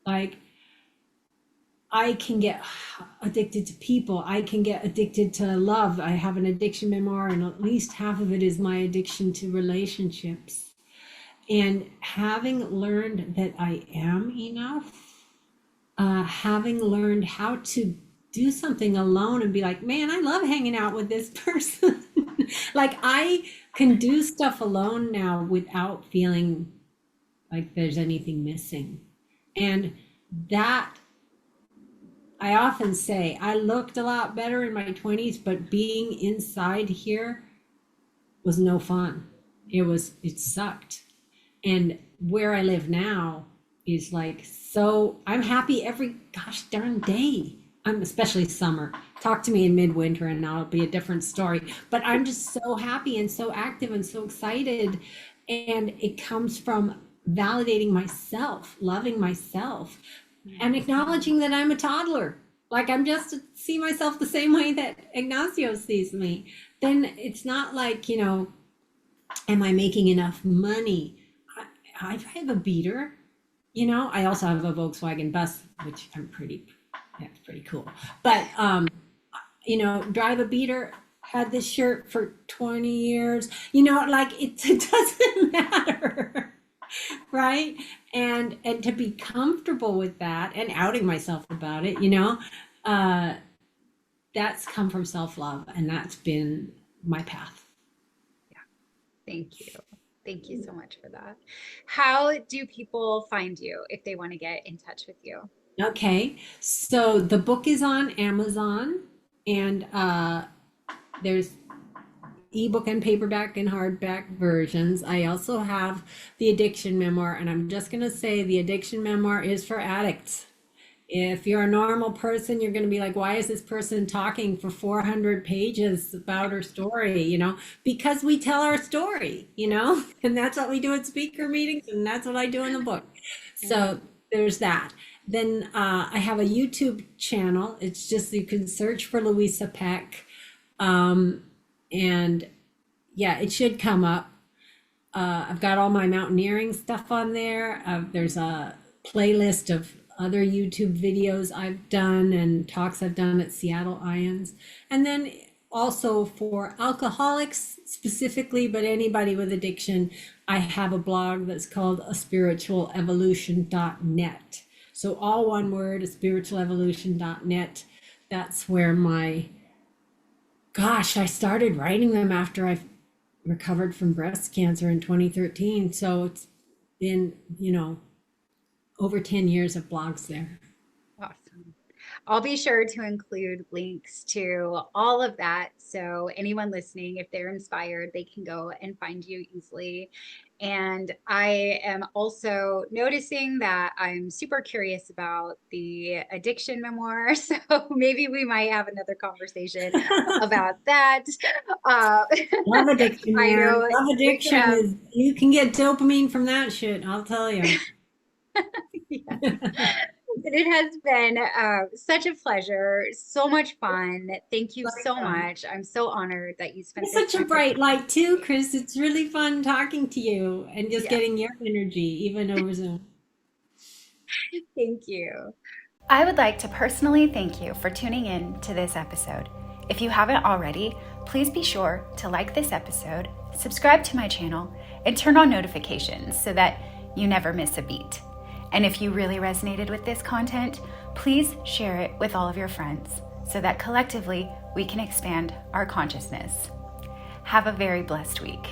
like, I can get addicted to people. I can get addicted to love. I have an addiction memoir, and at least half of it is my addiction to relationships. And having learned that I am enough, having learned how to do something alone and be like, man, I love hanging out with this person. Like, I can do stuff alone now without feeling like there's anything missing. And that, I often say, I looked a lot better in my 20s, but being inside here was no fun. It sucked. And where I live now is like, so I'm happy every gosh darn day. I'm especially summer. Talk to me in midwinter and that'll be a different story. But I'm just so happy and so active and so excited. And it comes from validating myself, loving myself, and acknowledging that I'm a toddler. Like, I'm just to see myself the same way that Ignacio sees me. Then it's not like, you know, am I making enough money? I drive a beater, you know. I also have a Volkswagen bus, which that's pretty cool. But you know, drive a beater, had this shirt for 20 years, you know, like it doesn't matter. Right? And to be comfortable with that and outing myself about it, you know, that's come from self-love, and that's been my path. Yeah. Thank you. Thank you so much for that. How do people find you if they want to get in touch with you? Okay, so the book is on Amazon, and there's ebook and paperback and hardback versions. I also have the addiction memoir, and I'm just going to say the addiction memoir is for addicts. If you're a normal person, you're going to be like, why is this person talking for 400 pages about her story? You know, because we tell our story, you know, and that's what we do at speaker meetings, and that's what I do in the book. So there's that. Then I have a YouTube channel. It's just, you can search for Louisa Peck. And yeah, it should come up. I've got all my mountaineering stuff on there. There's a playlist of other YouTube videos I've done and talks I've done at Seattle Ions. And then also for alcoholics specifically, but anybody with addiction, I have a blog that's called aspiritualevolution.net. So all one word, aspiritualevolution.net. That's where I started writing them after I recovered from breast cancer in 2013. So it's been, you know, over 10 years of blogs there. Awesome. I'll be sure to include links to all of that. So anyone listening, if they're inspired, they can go and find you easily. And I am also noticing that I'm super curious about the addiction memoir. So maybe we might have another conversation about that. Love addiction, I man. know Love addiction is, you can get dopamine from that shit, I'll tell you. Yes. It has been such a pleasure, so much fun. Thank you so Likewise. much. I'm so honored that you spent You're this such a time with bright me. light too, Chris. It's really fun talking to you and just Yes, getting your energy, even over Zoom. thank you. I would like to personally thank you for tuning in to this episode. If you haven't already, please be sure to like this episode, subscribe to my channel, and turn on notifications so that you never miss a beat. And if you really resonated with this content, please share it with all of your friends so that collectively we can expand our consciousness. Have a very blessed week.